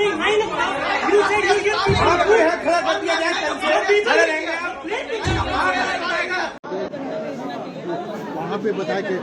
नहीं mind you said you just आपको यहाँ खड़ा कर दिया जाए, कल से खड़े रहेंगे आप। वहाँ पे बताया कि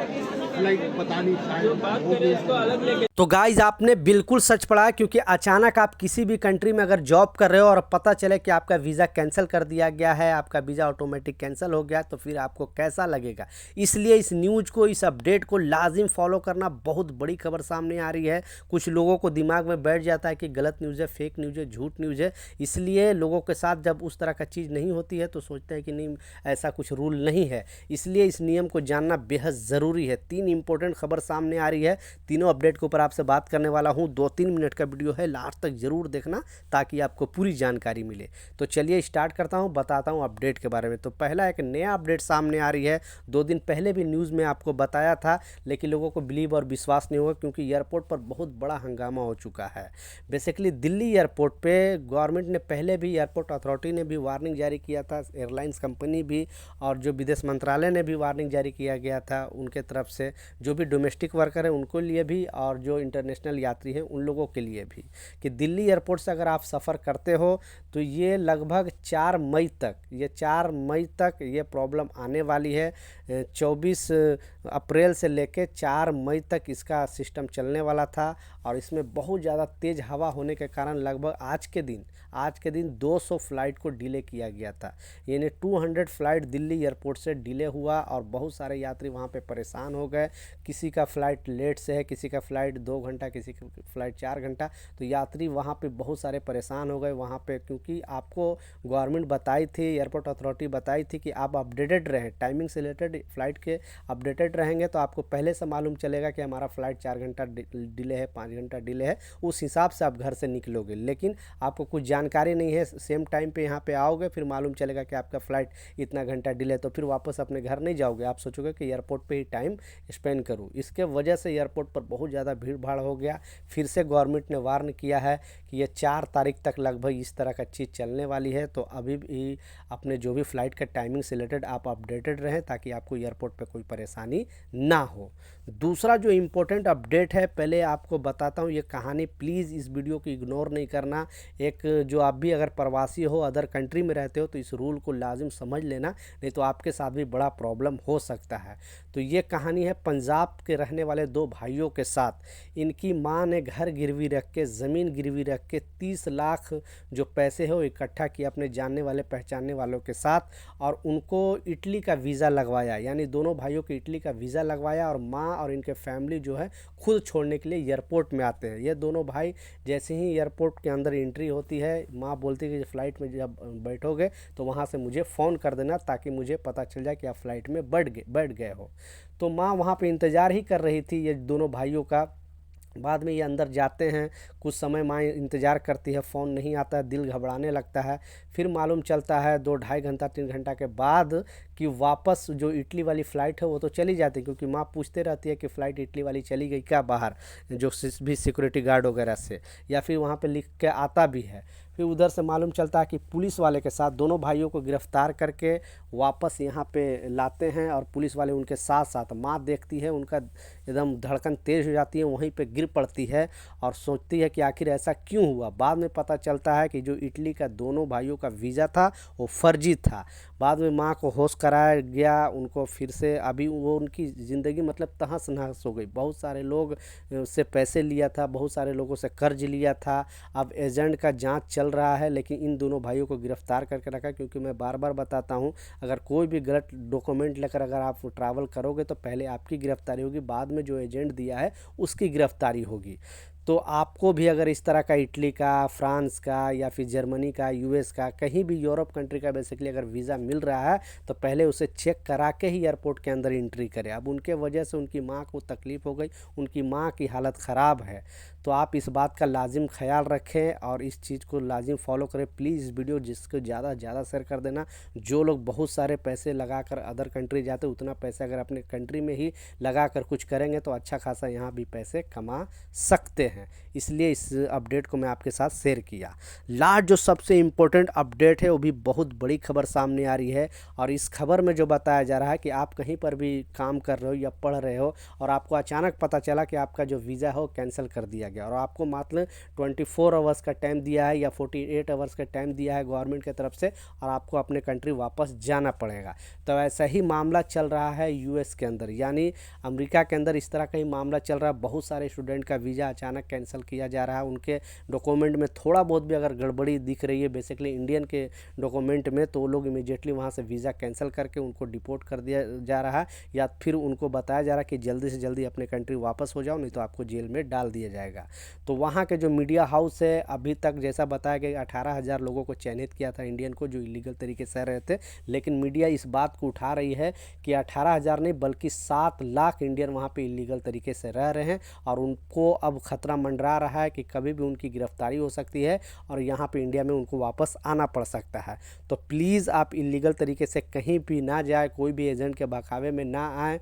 फ्लाइट पता नहीं शायद होगी। तो गाइज आपने बिल्कुल सच पढ़ा, क्योंकि अचानक आप किसी भी कंट्री में अगर जॉब कर रहे हो और पता चले कि आपका वीज़ा कैंसिल कर दिया गया है, आपका वीज़ा ऑटोमेटिक कैंसिल हो गया, तो फिर आपको कैसा लगेगा। इसलिए इस न्यूज़ को, इस अपडेट को लाजिम फॉलो करना। बहुत बड़ी खबर सामने आ रही है। कुछ लोगों को दिमाग में बैठ जाता है कि गलत न्यूज़ है, फेक न्यूज़ है, झूठ न्यूज़ है। इसलिए लोगों के साथ जब उस तरह का चीज़ नहीं होती है तो सोचते हैं कि नहीं, ऐसा कुछ रूल नहीं है। इसलिए इस नियम को जानना बेहद ज़रूरी है। 3 इंपॉर्टेंट खबर सामने आ रही है, तीनों अपडेट के ऊपर आपसे बात करने वाला हूं। 2-3 मिनट का वीडियो है, लास्ट तक जरूर देखना ताकि आपको पूरी जानकारी मिले। तो चलिए स्टार्ट करता हूं, बताता हूं अपडेट के बारे में। तो पहला एक नया अपडेट सामने आ रही है। 2 दिन पहले भी न्यूज़ में आपको बताया था, लेकिन लोगों को बिलीव और विश्वास नहीं होगा, क्योंकि एयरपोर्ट पर बहुत बड़ा हंगामा हो चुका है। बेसिकली दिल्ली एयरपोर्ट पे गवर्नमेंट ने पहले भी, एयरपोर्ट अथॉरिटी ने भी वार्निंग जारी किया था, एयरलाइंस कंपनी भी, और जो विदेश मंत्रालय ने भी वार्निंग जारी किया गया था उनके तरफ से, जो भी डोमेस्टिक वर्कर हैं उनको लिए भी और जो इंटरनेशनल यात्री हैं उन लोगों के लिए भी, कि दिल्ली एयरपोर्ट से अगर आप सफ़र करते हो तो ये लगभग 4 मई तक ये प्रॉब्लम आने वाली है। 24 अप्रैल से लेके 4 मई तक इसका सिस्टम चलने वाला था, और इसमें बहुत ज़्यादा तेज़ हवा होने के कारण लगभग आज के दिन 200 फ़्लाइट को डिले किया गया था। यानी 200 फ़्लाइट दिल्ली एयरपोर्ट से डिले हुआ, और बहुत सारे यात्री वहाँ पे परेशान हो गए। किसी का फ़्लाइट लेट से है, किसी का फ़्लाइट 2 घंटा, किसी का फ़्लाइट 4 घंटा। तो यात्री वहाँ पे बहुत सारे परेशान हो गए वहाँ पे, क्योंकि आपको गवर्नमेंट बताई थी, एयरपोर्ट अथॉरिटी बताई थी कि आप अपडेटेड रहें, टाइमिंग से रिलेटेड फ़्लाइट के अपडेटेड रहेंगे तो आपको पहले से मालूम चलेगा कि हमारा फ़्लाइट 4 घंटा डिले है, 5 घंटा डिले है। उस हिसाब से आप घर से निकलोगे। लेकिन आपको कुछ जानकारी नहीं है, सेम टाइम पे यहाँ पे आओगे, फिर मालूम चलेगा कि आपका फ़्लाइट इतना घंटा डिले, तो फिर वापस अपने घर नहीं जाओगे। आप सोचोगे कि एयरपोर्ट पे ही टाइम स्पेंड करूँ। इसके वजह से एयरपोर्ट पर बहुत ज़्यादा भीड़ भाड़ हो गया। फिर से गवर्नमेंट ने वार्न किया है कि ये 4 तारीख तक लगभग इस तरह का चीज़ चलने वाली है। तो अभी भी अपने जो भी फ़्लाइट का टाइमिंग से रिलेटेड आप अपडेटेड रहें, ताकि आपको एयरपोर्ट पे कोई परेशानी ना हो। दूसरा जो इम्पोर्टेंट अपडेट है, पहले आपको बताता हूँ ये कहानी। प्लीज़ इस वीडियो को इग्नोर नहीं करना। एक जो आप भी अगर प्रवासी हो, अदर कंट्री में रहते हो, तो इस रूल को लाजिम समझ लेना, नहीं तो आपके साथ भी बड़ा प्रॉब्लम हो सकता है। तो ये कहानी है पंजाब के रहने वाले 2 भाइयों के साथ। इनकी माँ ने घर गिरवी रख के, ज़मीन गिरवी रख के 30 लाख जो पैसे है वो इकट्ठा किया अपने जानने वाले पहचानने वालों के साथ, और उनको इटली का वीज़ा लगवाया। यानी दोनों भाइयों को इटली का वीज़ा लगवाया, और माँ और इनके फैमिली जो है खुद छोड़ने के लिए एयरपोर्ट में आते हैं। ये दोनों भाई जैसे ही एयरपोर्ट के अंदर एंट्री होती है, माँ बोलती है कि फ़्लाइट में जब बैठोगे तो वहाँ से मुझे फ़ोन कर देना, ताकि मुझे पता चल जाए कि आप फ़्लाइट में बैठ गए हो। तो माँ वहाँ पे इंतज़ार ही कर रही थी ये दोनों भाइयों का। बाद में ये अंदर जाते हैं, कुछ समय माँ इंतज़ार करती है, फ़ोन नहीं आता है, दिल घबराने लगता है। फिर मालूम चलता है 2 ढाई घंटा 3 घंटा के बाद कि वापस जो इटली वाली फ़्लाइट है वो तो चली जाती है, क्योंकि माँ पूछते रहती है कि फ़्लाइट इटली वाली चली गई क्या बाहर, जो भी सिक्योरिटी गार्ड वगैरह से, या फिर वहाँ पे लिख के आता भी है। फिर उधर से मालूम चलता है कि पुलिस वाले के साथ दोनों भाइयों को गिरफ़्तार करके वापस यहाँ पे लाते हैं, और पुलिस वाले उनके साथ साथ। माँ देखती है, उनका एकदम धड़कन तेज़ हो जाती है, वहीं पे गिर पड़ती है और सोचती है कि आखिर ऐसा क्यों हुआ। बाद में पता चलता है कि जो इटली का दोनों भाइयों का वीज़ा था वो फर्जी था। बाद में माँ को होश कराया गया, उनको फिर से, अभी वो उनकी ज़िंदगी मतलब तहस नहस हो गई। बहुत सारे लोग से पैसे लिया था, बहुत सारे लोगों से कर्ज लिया था। अब एजेंट का जांच चल रहा है, लेकिन इन दोनों भाइयों को गिरफ़्तार करके रखा, क्योंकि मैं बार बार बताता हूँ, अगर कोई भी गलत डॉक्यूमेंट लेकर अगर आप ट्रैवल करोगे तो पहले आपकी गिरफ़्तारी होगी, बाद में जो एजेंट दिया है उसकी गिरफ़्तारी होगी। तो आपको भी अगर इस तरह का इटली का, फ्रांस का, या फिर जर्मनी का, यूएस का, कहीं भी यूरोप कंट्री का बेसिकली अगर वीज़ा मिल रहा है तो पहले उसे चेक करा के ही एयरपोर्ट के अंदर एंट्री करें। अब उनके वजह से उनकी माँ को तकलीफ़ हो गई, उनकी माँ की हालत ख़राब है। तो आप इस बात का लाजिम ख्याल रखें और इस चीज़ को लाजिम फॉलो करें। प्लीज़ इस वीडियो जिसको ज़्यादा से ज़्यादा शेयर कर देना। जो लोग बहुत सारे पैसे लगाकर अदर कंट्री जाते, उतना पैसे अगर अपने कंट्री में ही लगाकर कुछ करेंगे तो अच्छा खासा यहाँ भी पैसे कमा सकते हैं। इसलिए इस अपडेट को मैं आपके साथ शेयर किया। लास्ट जो सबसे इम्पोर्टेंट अपडेट है वो भी बहुत बड़ी खबर सामने आ रही है, और इस खबर में जो बताया जा रहा है कि आप कहीं पर भी काम कर रहे हो या पढ़ रहे हो और आपको अचानक पता चला कि आपका जो वीज़ा हो कैंसिल कर दिया गया। गया और आपको मात्र 24 आवर्स का टाइम दिया है या 48 आवर्स का टाइम दिया है गवर्नमेंट की तरफ से और आपको अपने कंट्री वापस जाना पड़ेगा। तो ऐसा ही मामला चल रहा है यूएस के अंदर, यानी अमेरिका के अंदर इस तरह का ही मामला चल रहा है। बहुत सारे स्टूडेंट का वीज़ा अचानक कैंसिल किया जा रहा है, उनके डॉक्यूमेंट में थोड़ा बहुत भी अगर गड़बड़ी दिख रही है बेसिकली इंडियन के डॉक्यूमेंट में, तो वो लोग इमीडिएटली वहाँ से वीज़ा कैंसिल करके उनको डिपोर्ट कर दिया जा रहा है या फिर उनको बताया जा रहा है कि जल्दी से जल्दी अपने कंट्री वापस हो जाओ, नहीं तो आपको जेल में डाल दिया जाएगा। तो वहाँ के जो मीडिया हाउस है अभी तक जैसा बताया गया 18,000 लोगों को चयनित किया था इंडियन को जो इलीगल तरीके से रहे थे, लेकिन मीडिया इस बात को उठा रही है कि 18,000 नहीं बल्कि 7 लाख इंडियन वहाँ पे इलीगल तरीके से रह रहे हैं और उनको अब खतरा मंडरा रहा है कि कभी भी उनकी गिरफ्तारी हो सकती है और यहाँ पे इंडिया में उनको वापस आना पड़ सकता है। तो प्लीज़ आप इलीगल तरीके से कहीं भी ना जाए, कोई भी एजेंट के बहकावे में ना आए,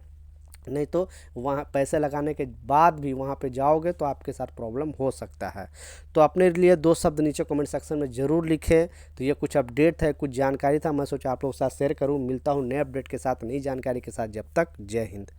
नहीं तो वहाँ पैसे लगाने के बाद भी वहाँ पे जाओगे तो आपके साथ प्रॉब्लम हो सकता है। तो अपने लिए 2 शब्द नीचे कमेंट सेक्शन में ज़रूर लिखें। तो ये कुछ अपडेट है, कुछ जानकारी था, मैं सोचा आप लोगों के साथ शेयर करूँ। मिलता हूँ नए अपडेट के साथ, नई जानकारी के साथ। जब तक जय हिंद।